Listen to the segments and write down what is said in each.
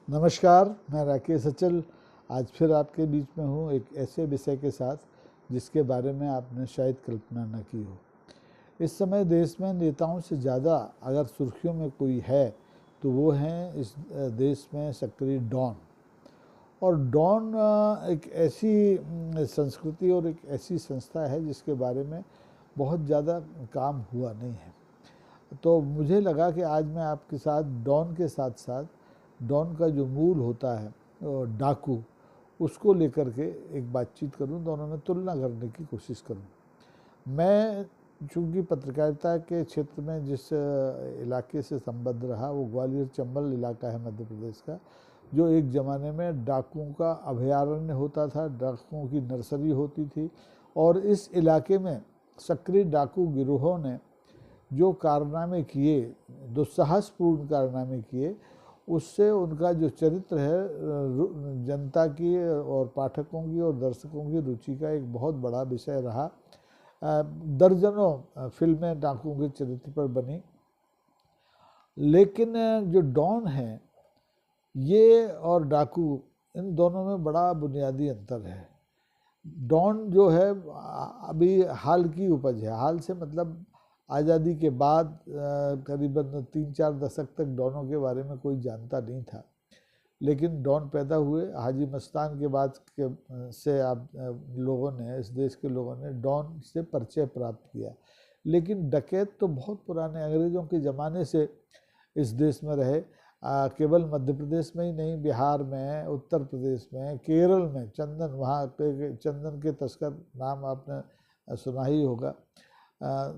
नमस्कार, मैं राकेश अचल आज फिर आपके बीच में हूँ एक ऐसे विषय के साथ जिसके बारे में आपने शायद कल्पना न की हो। इस समय देश में नेताओं से ज़्यादा अगर सुर्खियों में कोई है तो वो हैं इस देश में सक्रिय डॉन। और डॉन एक ऐसी संस्कृति और एक ऐसी संस्था है जिसके बारे में बहुत ज़्यादा काम हुआ नहीं है। तो मुझे लगा कि आज मैं आपके साथ डॉन के साथ साथ डॉन का जो मूल होता है डाकू, उसको लेकर के एक बातचीत करूं, दोनों में तुलना करने की कोशिश करूं। मैं चूँकि पत्रकारिता के क्षेत्र में जिस इलाके से संबद्ध रहा वो ग्वालियर चंबल इलाका है मध्य प्रदेश का, जो एक ज़माने में डाकुओं का अभयारण्य होता था, डाकुओं की नर्सरी होती थी। और इस इलाके में सक्रिय डाकू गिरोहों ने जो कारनामे किए, दुस्साहसपूर्ण कारनामे किए, उससे उनका जो चरित्र है जनता की और पाठकों की और दर्शकों की रुचि का एक बहुत बड़ा विषय रहा। दर्जनों फिल्में डाकुओं के चरित्र पर बनी, लेकिन जो डॉन है ये और डाकू, इन दोनों में बड़ा बुनियादी अंतर है। डॉन जो है अभी हाल की उपज है, हाल से मतलब आज़ादी के बाद करीबन 3-4 दशक तक डॉनों के बारे में कोई जानता नहीं था। लेकिन डॉन पैदा हुए हाजी मस्तान के बाद से आप लोगों ने, इस देश के लोगों ने डॉन से परिचय प्राप्त किया। लेकिन डकैत तो बहुत पुराने अंग्रेज़ों के ज़माने से इस देश में रहे। केवल मध्य प्रदेश में ही नहीं, बिहार में, उत्तर प्रदेश में, केरल में चंदन, वहाँ पे चंदन के तस्कर नाम आपने सुना ही होगा।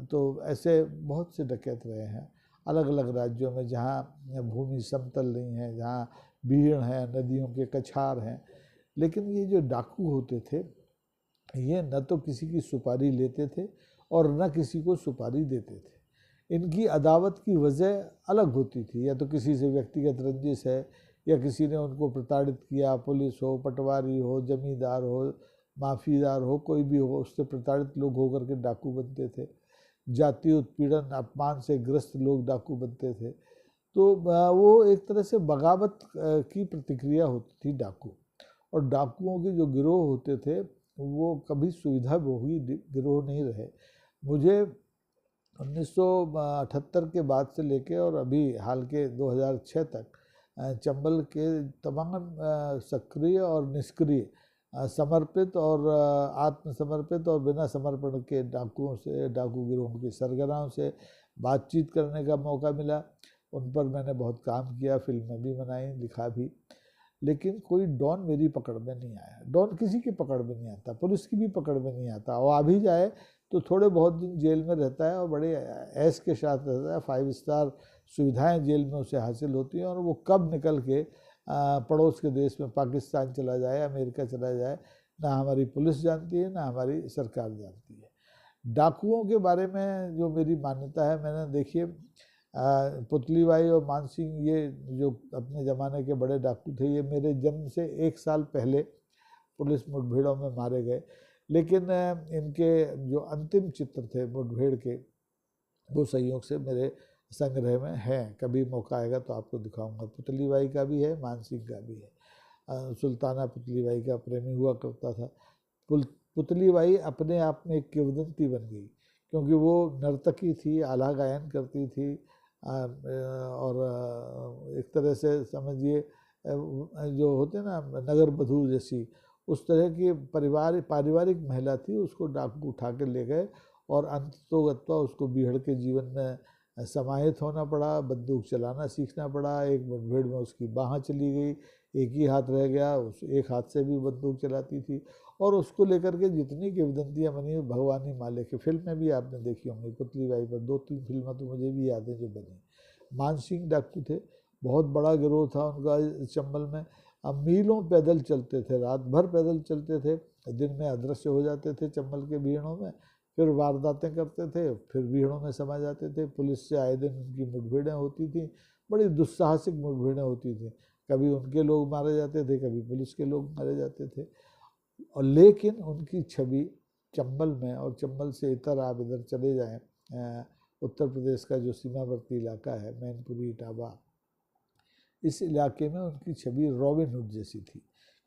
तो ऐसे बहुत से डकैत रहे हैं अलग अलग राज्यों में, जहाँ भूमि समतल नहीं है, जहाँ भीड़ है, नदियों के कछार हैं। लेकिन ये जो डाकू होते थे ये न तो किसी की सुपारी लेते थे और न किसी को सुपारी देते थे। इनकी अदावत की वजह अलग होती थी, या तो किसी से व्यक्तिगत रंजिश है, या किसी ने उनको प्रताड़ित किया, पुलिस हो, पटवारी हो, जमींदार हो, माफीदार हो, कोई भी हो, उससे प्रताड़ित लोग होकर के डाकू बनते थे। जातीय उत्पीड़न, अपमान से ग्रस्त लोग डाकू बनते थे। तो वो एक तरह से बगावत की प्रतिक्रिया होती थी डाकू। और डाकुओं के जो गिरोह होते थे वो कभी सुविधाभोगी गिरोह नहीं रहे। मुझे 1978 के बाद से लेके और अभी हाल के 2006 तक चंबल के तमाम सक्रिय और निष्क्रिय, समर्पित और आत्मसमर्पित और बिना समर्पण के डाकुओं से, डाकू गिरोहों के सरगनाओं से बातचीत करने का मौका मिला। उन पर मैंने बहुत काम किया, फिल्में भी बनाई, लिखा भी। लेकिन कोई डॉन मेरी पकड़ में नहीं आया। डॉन किसी की पकड़ में नहीं आता, पुलिस की भी पकड़ में नहीं आता। और आ भी जाए तो थोड़े बहुत दिन जेल में रहता है और बड़े ऐश के साथ रहता है। 5 स्टार सुविधाएं जेल में उसे हासिल होती हैं, और वो कब निकल के पड़ोस के देश में पाकिस्तान चला जाए, अमेरिका चला जाए, ना हमारी पुलिस जानती है, ना हमारी सरकार जानती है। डाकुओं के बारे में जो मेरी मान्यता है, मैंने देखिए पुतलीबाई और मान सिंह, ये जो अपने ज़माने के बड़े डाकू थे, ये मेरे जन्म से 1 साल पहले पुलिस मुठभेड़ों में मारे गए। लेकिन इनके जो अंतिम चित्र थे मुठभेड़ के, वो संयोग से मेरे संग्रह में हैं। कभी मौका आएगा तो आपको दिखाऊंगा। पुतलीबाई का भी है, मान सिंह का भी है। सुल्ताना पुतलीबाई का प्रेमी हुआ करता था। पुतलीबाई अपने आप में एक किंवदंती बन गई, क्योंकि वो नर्तकी थी, आला गायन करती थी, और एक तरह से समझिए जो होते ना नगर बधू जैसी, उस तरह की पारिवारिक महिला थी। उसको डाकू उठा के ले गए और अंततोगत्वा उसको बीहड़ के जीवन में समाहित होना पड़ा, बंदूक चलाना सीखना पड़ा। एक मुठभेड़ में उसकी बाँह चली गई, एक ही हाथ रह गया, उस एक हाथ से भी बंदूक चलाती थी। और उसको लेकर के जितनी किंवदंतियाँ बनी, भगवानी माले की फिल्में भी आपने देखी होंगी पुतलीबाई पर, 2-3 फिल्में तो मुझे भी याद है जो बनी। मान सिंह डाकू थे, बहुत बड़ा गिरोह था उनका चंबल में। अब मीलों पैदल चलते थे, रात भर पैदल चलते थे, दिन में अदृश्य हो जाते थे चंबल के भीड़ों में, फिर वारदातें करते थे, फिर भीड़ों में समा जाते थे। पुलिस से आए दिन उनकी मुठभेड़ें होती थी, बड़ी दुस्साहसिक मुठभेड़ें होती थी। कभी उनके लोग मारे जाते थे, कभी पुलिस के लोग मारे जाते थे। और लेकिन उनकी छवि चंबल में, और चंबल से इतर आप इधर चले जाएं, उत्तर प्रदेश का जो सीमावर्ती इलाका है, मैनपुरी, इटावा, इस इलाके में उनकी छवि रॉबिन हुड जैसी थी,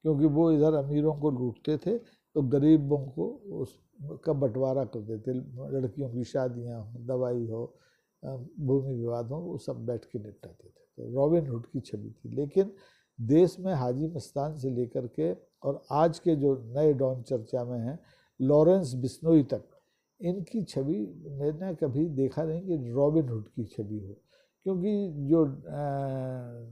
क्योंकि वो इधर अमीरों को लूटते थे तो गरीबों को उसका बंटवारा करते थे। लड़कियों की शादियाँ हो, दवाई हो, भूमि विवाद हो, वो सब बैठ के निपटाते थे। तो रॉबिन हुड की छवि थी। लेकिन देश में हाजी मस्तान से लेकर के और आज के जो नए डॉन चर्चा में हैं, लॉरेंस बिश्नोई तक, इनकी छवि मैंने कभी देखा नहीं कि रॉबिन हुड की छवि हो। क्योंकि जो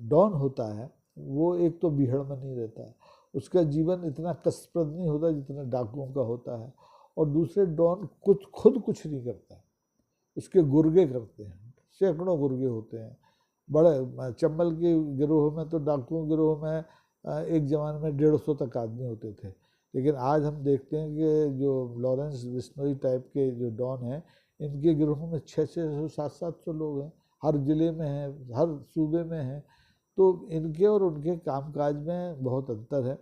डॉन होता है वो एक तो बीहड़ में नहीं रहता है, उसका जीवन इतना कष्टप्रद नहीं होता जितना डाकुओं का होता है, और दूसरे डॉन खुद कुछ नहीं करता, उसके गुर्गे करते हैं, सैकड़ों गुर्गे होते हैं। बड़े चंबल के गिरोह में तो डाकुओं गिरोह में एक ज़माने में 150 तक आदमी होते थे। लेकिन आज हम देखते हैं कि जो लॉरेंस बिश्नोई टाइप के जो डॉन हैं, इनके गिरोह में 600 700 लोग हैं, हर ज़िले में हैं, हर सूबे में हैं। तो इनके और उनके कामकाज में बहुत अंतर है।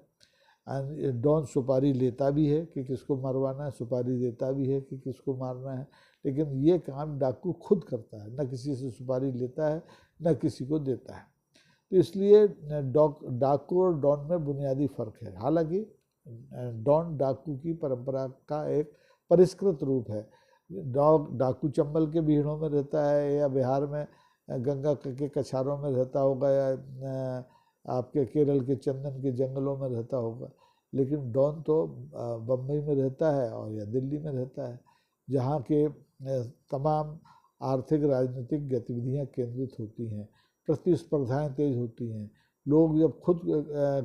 डॉन सुपारी लेता भी है कि किसको मरवाना है, सुपारी देता भी है कि किसको मारना है, लेकिन ये काम डाकू खुद करता है, न किसी से सुपारी लेता है न किसी को देता है। तो इसलिए डाकू और डॉन में बुनियादी फ़र्क है। हालांकि डॉन डाकू की परंपरा का एक परिष्कृत रूप है। डाकू चंबल के बीहड़ों में रहता है या बिहार में गंगा के कछारों में रहता होगा या आपके केरल के चंदन के जंगलों में रहता होगा, लेकिन डॉन तो बम्बई में रहता है और या दिल्ली में रहता है, जहाँ के तमाम आर्थिक राजनीतिक गतिविधियाँ केंद्रित होती हैं, प्रतिस्पर्धाएं तेज होती हैं। लोग जब खुद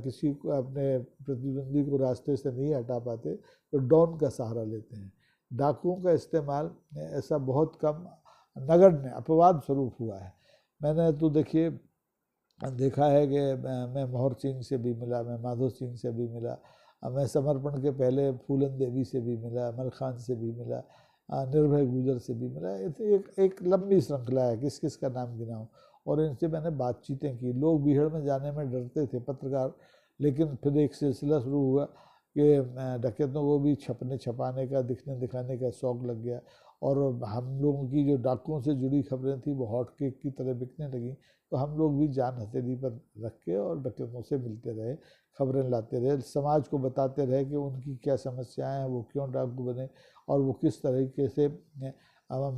किसी को अपने प्रतिद्वंदी को रास्ते से नहीं हटा पाते तो डॉन का सहारा लेते हैं। डाकुओं का इस्तेमाल ऐसा बहुत कम नगण्य अपवाद स्वरूप हुआ है। मैंने तो देखिए देखा है कि मैं मोहर सिंह से भी मिला, मैं माधो सिंह से भी मिला, मैं समर्पण के पहले फूलन देवी से भी मिला, मलखान से भी मिला, निर्भय गुजर से भी मिला। एक लंबी श्रृंखला है, किस किस का नाम गिनाऊं। और इनसे मैंने बातचीतें की। लोग बीहड़ में जाने में डरते थे पत्रकार, लेकिन फिर एक सिलसिला शुरू हुआ कि डकैतों को भी छपने छपाने का, दिखने दिखाने का शौक़ लग गया, और हम लोगों की जो डाकुओं से जुड़ी खबरें थी वो हॉट केक की तरह बिकने लगी। तो हम लोग भी जान हथेली पर रख के और डकैतों से मिलते रहे, खबरें लाते रहे, समाज को बताते रहे कि उनकी क्या समस्याएं हैं, वो क्यों डाकू बने और वो किस तरीके से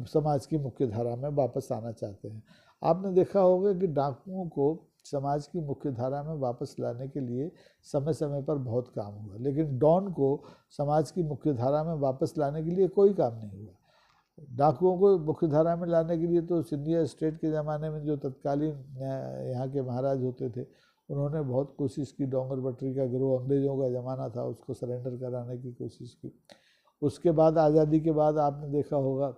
समाज की मुख्य धारा में वापस आना चाहते हैं। आपने देखा होगा कि डाकुओं को समाज की मुख्य धारा में वापस लाने के लिए समय समय पर बहुत काम हुआ, लेकिन डॉन को समाज की मुख्य धारा में वापस लाने के लिए कोई काम नहीं हुआ। डाकुओं को मुख्य धारा में लाने के लिए तो सिंधिया स्टेट के ज़माने में जो तत्कालीन यहाँ के महाराज होते थे, उन्होंने बहुत कोशिश की। डोंगर बटरी का गिरोह, अंग्रेज़ों का ज़माना था, उसको सरेंडर कराने की कोशिश की। उसके बाद आज़ादी के बाद आपने देखा होगा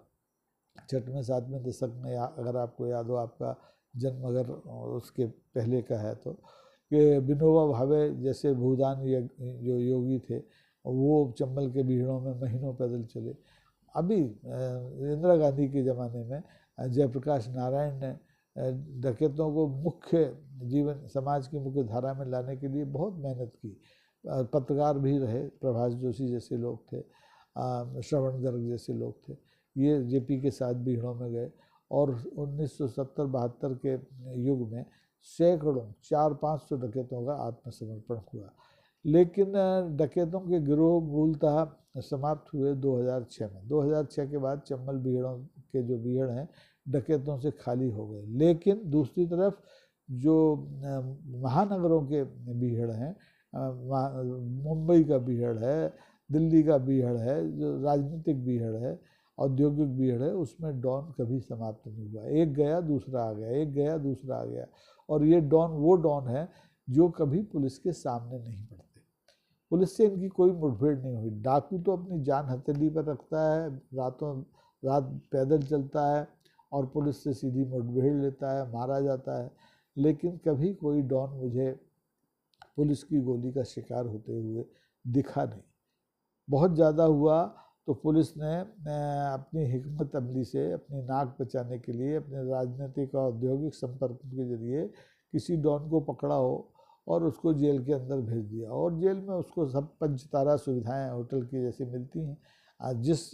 6वें 7वें दशक में, अगर आपको याद हो, आपका जन्म अगर उसके पहले का है तो, कि विनोबा भावे जैसे भूदान जो योगी थे वो चंबल के बीहड़ों में महीनों पैदल चले। अभी इंदिरा गांधी के ज़माने में जयप्रकाश नारायण ने डकैतों को मुख्य जीवन, समाज की मुख्य धारा में लाने के लिए बहुत मेहनत की। पत्रकार भी रहे, प्रभाष जोशी जैसे लोग थे, श्रवण गर्ग जैसे लोग थे, ये जेपी के साथ बीहड़ों में गए, और 1970-72 के युग में सैकड़ों 400-500 डकैतों का आत्मसमर्पण हुआ। लेकिन डकैतों के गिरोह मूलतः समाप्त हुए 2006 में। 2006 के बाद चंबल बीहड़ों के जो बीहड़ हैं डकैतों से खाली हो गए। लेकिन दूसरी तरफ जो महानगरों के बीहड़ हैं, मुंबई का बीहड़ है, दिल्ली का बीहड़ है, जो राजनीतिक बीहड़ है, औद्योगिक बीहड़ है, उसमें डॉन कभी समाप्त नहीं हुआ। एक गया दूसरा आ गया, एक गया दूसरा आ गया। और ये डॉन वो डॉन है जो कभी पुलिस के सामने नहीं पड़ते। पुलिस से इनकी कोई मुठभेड़ नहीं हुई। डाकू तो अपनी जान हथेली पर रखता है, रातों रात पैदल चलता है और पुलिस से सीधी मुठभेड़ लेता है, मारा जाता है। लेकिन कभी कोई डॉन मुझे पुलिस की गोली का शिकार होते हुए दिखा नहीं। बहुत ज़्यादा हुआ तो पुलिस ने अपनी हिकमत अमली से अपनी नाक बचाने के लिए अपने राजनीतिक और औद्योगिक संपर्क के जरिए किसी डॉन को पकड़ा हो और उसको जेल के अंदर भेज दिया, और जेल में उसको सब पंचतारा सुविधाएं होटल की जैसी मिलती हैं। जिस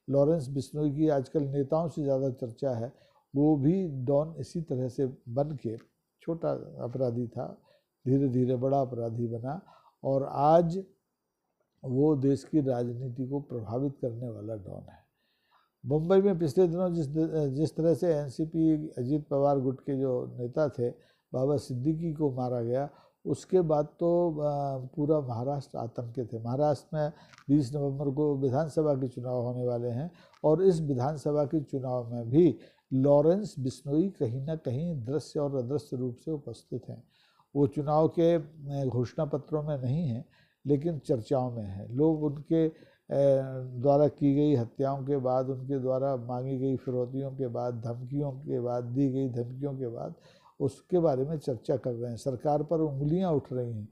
लॉरेंस बिश्नोई की आजकल नेताओं से ज़्यादा चर्चा है, वो भी डॉन इसी तरह से बन के छोटा अपराधी था, धीरे धीरे बड़ा अपराधी बना और आज वो देश की राजनीति को प्रभावित करने वाला डॉन है। मुंबई में पिछले दिनों जिस तरह से एनसीपी अजीत पवार गुट के जो नेता थे बाबा सिद्दीकी को मारा गया, उसके बाद तो पूरा महाराष्ट्र आतंकित है। महाराष्ट्र में 20 नवंबर को विधानसभा के चुनाव होने वाले हैं और इस विधानसभा के चुनाव में भी लॉरेंस बिश्नोई कहीं ना कहीं दृश्य और अदृश्य रूप से उपस्थित हैं। वो चुनाव के घोषणा पत्रों में नहीं है लेकिन चर्चाओं में है। लोग उनके द्वारा की गई हत्याओं के बाद, उनके द्वारा मांगी गई फिरौतियों के बाद, धमकियों के बाद, दी गई धमकियों के बाद उसके बारे में चर्चा कर रहे हैं, सरकार पर उंगलियां उठ रही हैं।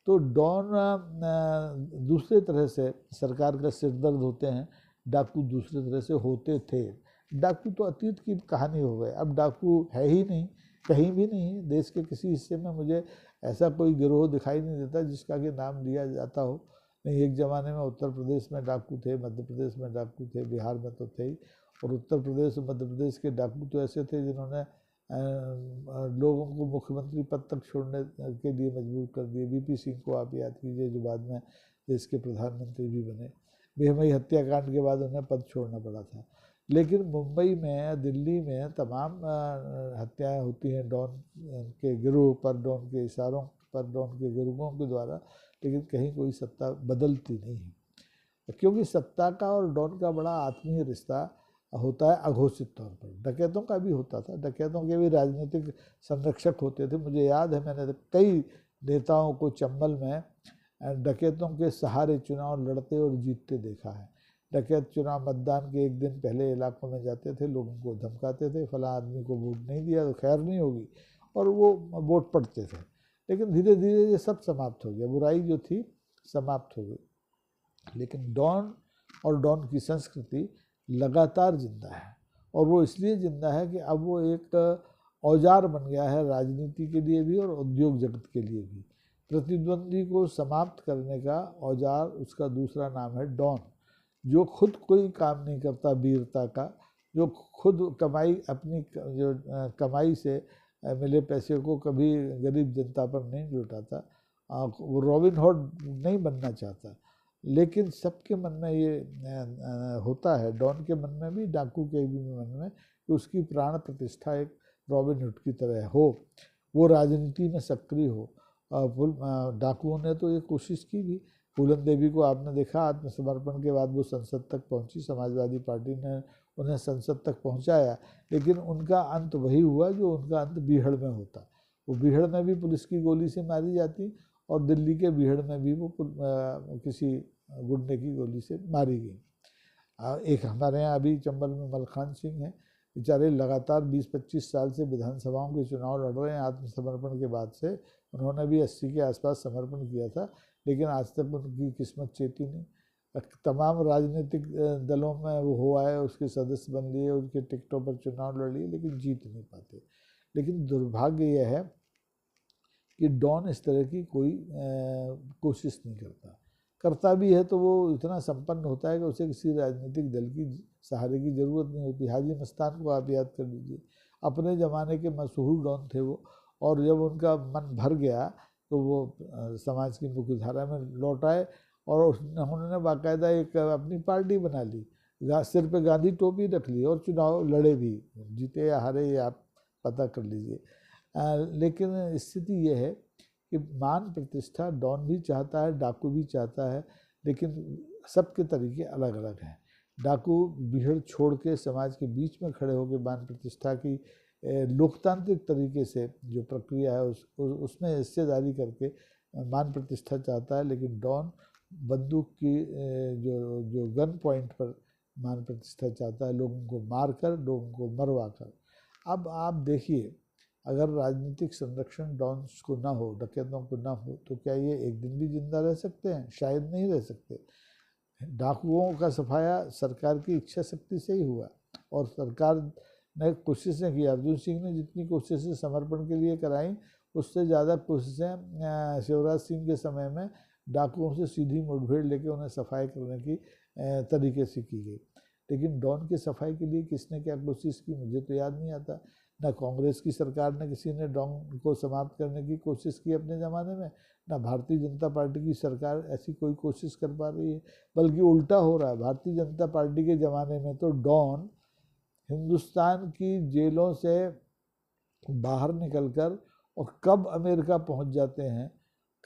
तो डॉन दूसरे तरह से सरकार का सिरदर्द होते हैं, डाकू दूसरे तरह से होते थे। डाकू तो अतीत की कहानी हो गए, अब डाकू है ही नहीं, कहीं भी नहीं। देश के किसी हिस्से में मुझे ऐसा कोई गिरोह दिखाई नहीं देता जिसका कि नाम लिया जाता हो। नहीं, एक ज़माने में उत्तर प्रदेश में डाकू थे, मध्य प्रदेश में डाकू थे, बिहार में तो थे ही। और उत्तर प्रदेश और मध्य प्रदेश के डाकू तो ऐसे थे जिन्होंने लोगों को मुख्यमंत्री पद तक छोड़ने के लिए मजबूर कर दिए। वीपी सिंह को आप याद कीजिए, जो बाद में देश के प्रधानमंत्री भी बने। बेहमई हत्याकांड के बाद उन्हें पद छोड़ना पड़ा था। लेकिन मुंबई में, दिल्ली में तमाम हत्याएं होती हैं डॉन के गिरोह पर, डॉन के इशारों पर, डॉन के गिरोहों के द्वारा, लेकिन कहीं कोई सत्ता बदलती नहीं है। क्योंकि सत्ता का और डॉन का बड़ा आत्मीय रिश्ता होता है अघोषित तौर पर। डकैतों का भी होता था, डकैतों के भी राजनीतिक संरक्षक होते थे। मुझे याद है, मैंने कई नेताओं को चंबल में डकैतों के सहारे चुनाव लड़ते और जीतते देखा है। डकैत चुनाव मतदान के एक दिन पहले इलाकों में जाते थे, लोगों को धमकाते थे, फला आदमी को वोट नहीं दिया तो खैर नहीं होगी, और वो वोट पड़ते थे। लेकिन धीरे धीरे ये सब समाप्त हो गया, बुराई जो थी समाप्त हो गई। लेकिन डॉन और डॉन की संस्कृति लगातार जिंदा है, और वो इसलिए जिंदा है कि अब वो एक औजार बन गया है राजनीति के लिए भी और उद्योग जगत के लिए भी। प्रतिद्वंदी को समाप्त करने का औजार, उसका दूसरा नाम है डॉन। जो खुद कोई काम नहीं करता वीरता का, जो खुद कमाई, अपनी जो कमाई से मिले पैसे को कभी गरीब जनता पर नहीं लुटाता, वो रॉबिन हुड नहीं बनना चाहता। लेकिन सबके मन में ये होता है, डॉन के मन में भी, डाकू के भी मन में, कि उसकी प्राण प्रतिष्ठा एक रॉबिन हुड की तरह हो, वो राजनीति में सक्रिय हो। डाकुओं ने तो ये कोशिश की भी। फूलन देवी को आपने देखा, आत्मसमर्पण के बाद वो संसद तक पहुंची, समाजवादी पार्टी ने उन्हें संसद तक पहुंचाया, लेकिन उनका अंत वही हुआ जो उनका अंत बीहड़ में होता। वो बीहड़ में भी पुलिस की गोली से मारी जाती, और दिल्ली के बीहड़ में भी वो किसी गुंडे की गोली से मारी गई। एक हमारे यहाँ अभी चंबल में मलखान सिंह हैं, बेचारे लगातार 20-25 साल से विधानसभाओं के चुनाव लड़ रहे हैं। आत्मसमर्पण के बाद से उन्होंने भी 80 के आसपास समर्पण किया था, लेकिन आज तक उनकी किस्मत चेती नहीं। तमाम राजनीतिक दलों में वो हो आए, उसके सदस्य बन लिए, उनके टिकटों पर चुनाव लड़ लिए, लेकिन जीत नहीं पाते। लेकिन दुर्भाग्य यह है कि डॉन इस तरह की कोई कोशिश नहीं करता भी है तो वो इतना संपन्न होता है कि उसे किसी राजनीतिक दल की सहारे की ज़रूरत नहीं होती। हाजी मस्तान को आप याद कर लीजिए, अपने ज़माने के मशहूर डॉन थे वो, और जब उनका मन भर गया तो वो समाज की मुख्यधारा में लौट आए, और उन्होंने बाकायदा एक अपनी पार्टी बना ली, सिर पे गांधी टोपी रख ली, और चुनाव लड़े भी, जीते या हारे ये आप पता कर लीजिए। लेकिन स्थिति ये है कि मान प्रतिष्ठा डॉन भी चाहता है, डाकू भी चाहता है, लेकिन सबके तरीके अलग अलग हैं। डाकू भीड़ छोड़ के समाज के बीच में खड़े होकर मान प्रतिष्ठा की लोकतांत्रिक तरीके से जो प्रक्रिया है उसमें हिस्सेदारी करके मान प्रतिष्ठा चाहता है, लेकिन डॉन बंदूक की जो गन पॉइंट पर मान प्रतिष्ठा चाहता है, लोगों को मार कर, लोगों को मरवा कर। अब आप देखिए, अगर राजनीतिक संरक्षण डॉन्स को ना हो, डकैतों को ना हो, तो क्या ये एक दिन भी जिंदा रह सकते हैं? शायद नहीं रह सकते। डाकुओं का सफाया सरकार की इच्छा शक्ति से ही हुआ, और सरकार ने कोशिशें की। अर्जुन सिंह ने जितनी कोशिशें समर्पण के लिए कराई, उससे ज़्यादा कोशिशें शिवराज सिंह के समय में डाकुओं से सीधी मुठभेड़ लेके उन्हें सफाई करने की तरीके से की गई। लेकिन डॉन की सफाई के लिए किसने क्या कोशिश की मुझे तो याद नहीं आता। ना कांग्रेस की सरकार ने किसी ने डॉन को समाप्त करने की कोशिश की अपने ज़माने में, ना भारतीय जनता पार्टी की सरकार ऐसी कोई कोशिश कर पा रही है, बल्कि उल्टा हो रहा है। भारतीय जनता पार्टी के ज़माने में तो डॉन हिंदुस्तान की जेलों से बाहर निकलकर और कब अमेरिका पहुंच जाते हैं,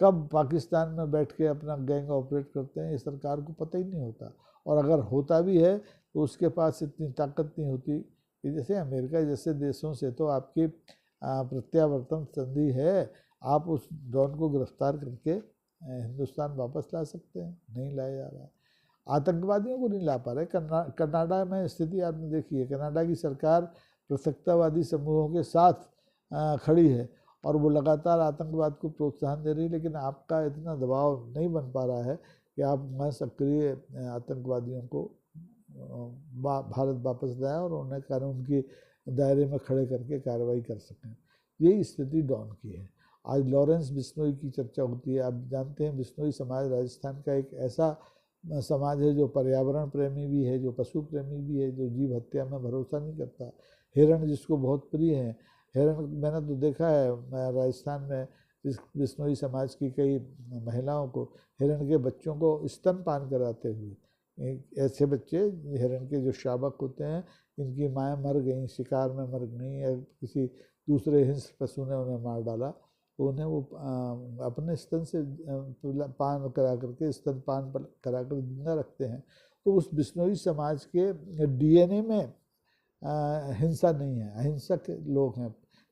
कब पाकिस्तान में बैठ के अपना गैंग ऑपरेट करते हैं, ये सरकार को पता ही नहीं होता। और अगर होता भी है तो उसके पास इतनी ताकत नहीं होती कि जैसे अमेरिका जैसे देशों से तो आपकी प्रत्यावर्तन संधि है, आप उस डॉन को गिरफ्तार करके हिंदुस्तान वापस ला सकते हैं, नहीं लाया जा रहा है। आतंकवादियों को नहीं ला पा रहे। कनाडा में स्थिति आपने देखी है, कनाडा की सरकार पृथकतावादी समूहों के साथ खड़ी है और वो लगातार आतंकवाद को प्रोत्साहन दे रही है, लेकिन आपका इतना दबाव नहीं बन पा रहा है कि आप मैं सक्रिय आतंकवादियों को भारत वापस लाएं और उन्हें कानून के दायरे में खड़े करके कार्रवाई कर सकें। यही स्थिति डॉन की है। आज लॉरेंस बिश्नोई की चर्चा होती है। आप जानते हैं बिश्नोई समाज राजस्थान का एक ऐसा समाज है जो पर्यावरण प्रेमी भी है, जो पशु प्रेमी भी है, जो जीव हत्या में भरोसा नहीं करता। हिरण जिसको बहुत प्रिय है, हिरण मैंने तो देखा है राजस्थान में इस बिश्नोई समाज की कई महिलाओं को हिरण के बच्चों को स्तनपान कराते हुए। ऐसे बच्चे हिरण के जो शावक होते हैं, इनकी माएँ मर गई, शिकार में मर गई या किसी दूसरे हिंस्र पशु ने उन्हें मार डाला, तो उन्हें वो अपने स्तन से पान करा करके स्तनपान करा कर जिंदा रखते हैं। तो उस बिश्नोई समाज के डीएनए में हिंसा नहीं है, अहिंसक लोग हैं,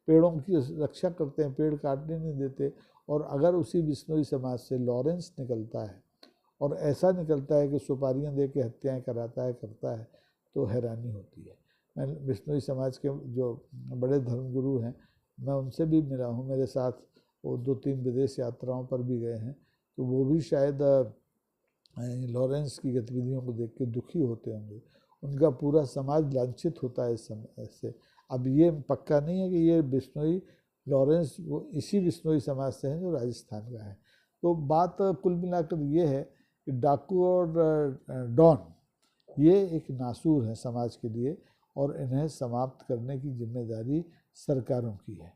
पेड़ों की रक्षा करते हैं, पेड़ काटने नहीं देते। और अगर उसी बिश्नोई समाज से लॉरेंस निकलता है और ऐसा निकलता है कि सुपारियाँ दे के हत्याएँ कराता है, करता है, तो हैरानी होती है। मैं बिश्नोई समाज के जो बड़े धर्मगुरु हैं, मैं उनसे भी मिला हूँ, मेरे साथ वो 2-3 विदेश यात्राओं पर भी गए हैं, तो वो भी शायद लॉरेंस की गतिविधियों को देख के दुखी होते होंगे। उनका पूरा समाज लांछित होता है इस समय से। अब ये पक्का नहीं है कि ये बिश्नोई लॉरेंस वो इसी बिश्नोई समाज से हैं जो राजस्थान का है। तो बात कुल मिलाकर ये है कि डाकू और डॉन ये एक नासूर है समाज के लिए और इन्हें समाप्त करने की जिम्मेदारी सरकारों की है,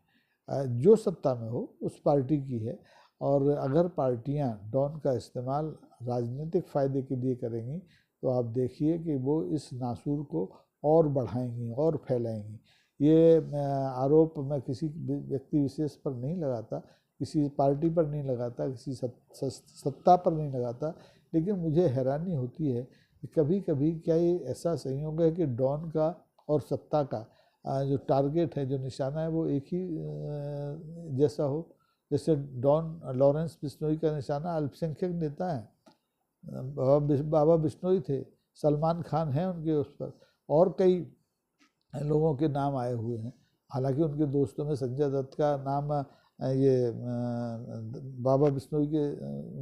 जो सत्ता में हो उस पार्टी की है। और अगर पार्टियां डॉन का इस्तेमाल राजनीतिक फ़ायदे के लिए करेंगी तो आप देखिए कि वो इस नासूर को और बढ़ाएंगी और फैलाएंगी। ये आरोप मैं किसी व्यक्ति विशेष पर नहीं लगाता, किसी पार्टी पर नहीं लगाता, किसी सत्ता पर नहीं लगाता, लेकिन मुझे हैरानी होती है कि कभी कभी क्या ये ऐसा संयोग है कि डॉन का और सत्ता का जो टारगेट है, जो निशाना है, वो एक ही जैसा हो। जैसे डॉन लॉरेंस बिश्नोई का निशाना अल्पसंख्यक नेता है, बाबा बिश्नोई थे, सलमान खान हैं उनके उस पर, और कई लोगों के नाम आए हुए हैं। हालांकि उनके दोस्तों में संजय दत्त का नाम ये बाबा बिश्नोई के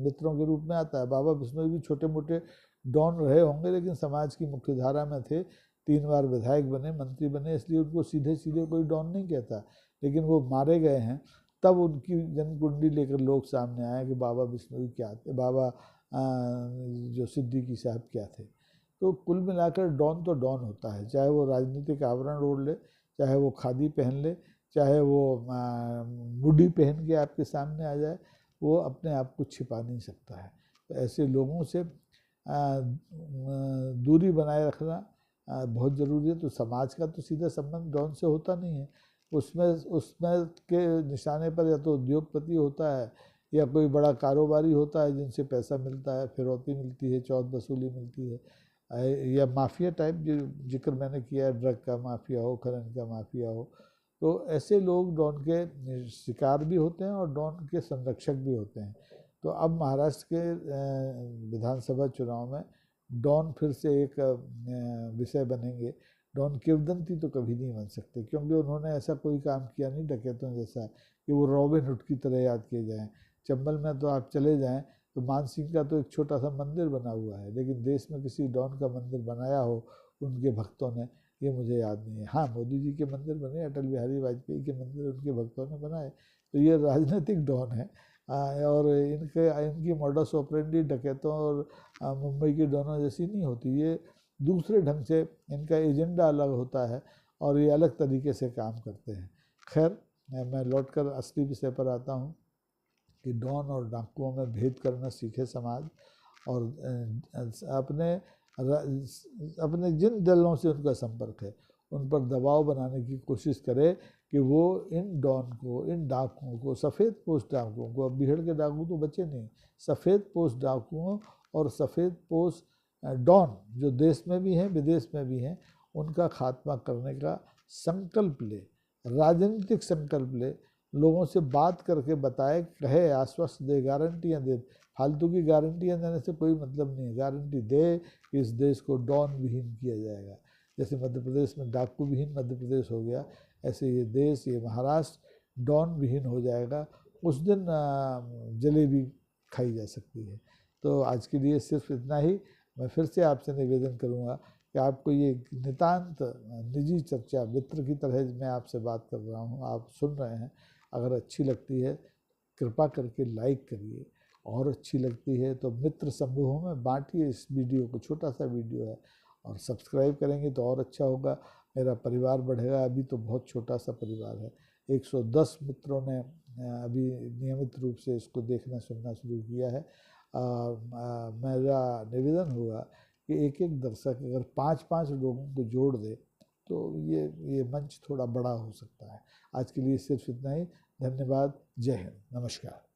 मित्रों के रूप में आता है। बाबा बिश्नोई भी छोटे मोटे डॉन रहे होंगे, लेकिन समाज की मुख्य धारा में थे, 3 बार विधायक बने, मंत्री बने, इसलिए उनको सीधे सीधे कोई डॉन नहीं कहता। लेकिन वो मारे गए हैं, तब उनकी जन्म कुंडली लेकर लोग सामने आए कि बाबा बिश्नोई क्या थे, बाबा जो सिद्दीकी साहब क्या थे। तो कुल मिलाकर डॉन तो डॉन होता है, चाहे वो राजनीतिक आवरण ओढ़ ले, चाहे वो खादी पहन ले, चाहे वो मुड्डी पहन के आपके सामने आ जाए, वो अपने आप को छिपा नहीं सकता है। तो ऐसे लोगों से दूरी बनाए रखना बहुत ज़रूरी है। तो समाज का तो सीधा संबंध डॉन से होता नहीं है, उसमें के निशाने पर या तो उद्योगपति होता है या कोई बड़ा कारोबारी होता है जिनसे पैसा मिलता है, फिरौती मिलती है, चौथ वसूली मिलती है, या माफिया टाइप जो जिक्र मैंने किया है, ड्रग का माफिया हो, खनन का माफिया हो। तो ऐसे लोग डॉन के शिकार भी होते हैं और डॉन के संरक्षक भी होते हैं। तो अब महाराष्ट्र के विधानसभा चुनाव में डॉन फिर से एक विषय बनेंगे। डॉन किंवदंती तो कभी नहीं बन सकते, क्योंकि उन्होंने ऐसा कोई काम किया नहीं डकैतों जैसा कि वो रॉबिन हुड की तरह याद किए जाएँ। चंबल में तो आप चले जाएँ तो मान सिंह का तो एक छोटा सा मंदिर बना हुआ है, लेकिन देश में किसी डॉन का मंदिर बनाया हो उनके भक्तों ने, ये मुझे याद नहीं है। हाँ, मोदी जी के मंदिर बने, अटल बिहारी वाजपेयी के मंदिर उनके भक्तों ने बनाए। तो ये राजनीतिक डॉन है। और इनकी मॉडस ऑपरेंडी डकैतों और मुंबई की डॉनों जैसी नहीं होती। ये दूसरे ढंग से इनका एजेंडा अलग होता है और ये अलग तरीके से काम करते हैं। खैर, मैं लौटकर असली विषय पर आता हूँ कि डॉन और डाकुओं में भेद करना सीखे समाज, और अपने अपने जिन दलों से उनका संपर्क है उन पर दबाव बनाने की कोशिश करे कि वो इन डॉन को, इन डाकुओं को, सफ़ेद पोश डाकुओं को, अब बिहड़ के डाकू तो बचे नहीं, सफ़ेद पोश डाकुओं और सफ़ेद पोश डॉन जो देश में भी हैं विदेश में भी हैं, उनका खात्मा करने का संकल्प ले, राजनीतिक संकल्प ले, लोगों से बात करके बताए, कहे, आश्वस्त दे, गारंटियाँ दे। फालतू की गारंटियाँ देने से कोई मतलब नहीं है। गारंटी दे कि इस देश को डॉन विहीन किया जाएगा। जैसे मध्य प्रदेश में डाकू विहीन मध्य प्रदेश हो गया, ऐसे ये देश, ये महाराष्ट्र डॉन विहीन हो जाएगा। उस दिन जलेबी खाई जा सकती है। तो आज के लिए सिर्फ इतना ही। मैं फिर से आपसे निवेदन करूंगा कि आपको ये नितांत निजी चर्चा मित्र की तरह मैं आपसे बात कर रहा हूँ, आप सुन रहे हैं। अगर अच्छी लगती है कृपा करके लाइक करिए, और अच्छी लगती है तो मित्र समूहों में बांटिए इस वीडियो को, छोटा सा वीडियो है, और सब्सक्राइब करेंगे तो और अच्छा होगा, मेरा परिवार बढ़ेगा। अभी तो बहुत छोटा सा परिवार है, 110 मित्रों ने अभी नियमित रूप से इसको देखना सुनना शुरू किया है। मेरा निवेदन होगा कि एक एक दर्शक अगर 5-5 लोगों को जोड़ दे तो ये मंच थोड़ा बड़ा हो सकता है। आज के लिए सिर्फ इतना ही। धन्यवाद। जय हिंद। नमस्कार।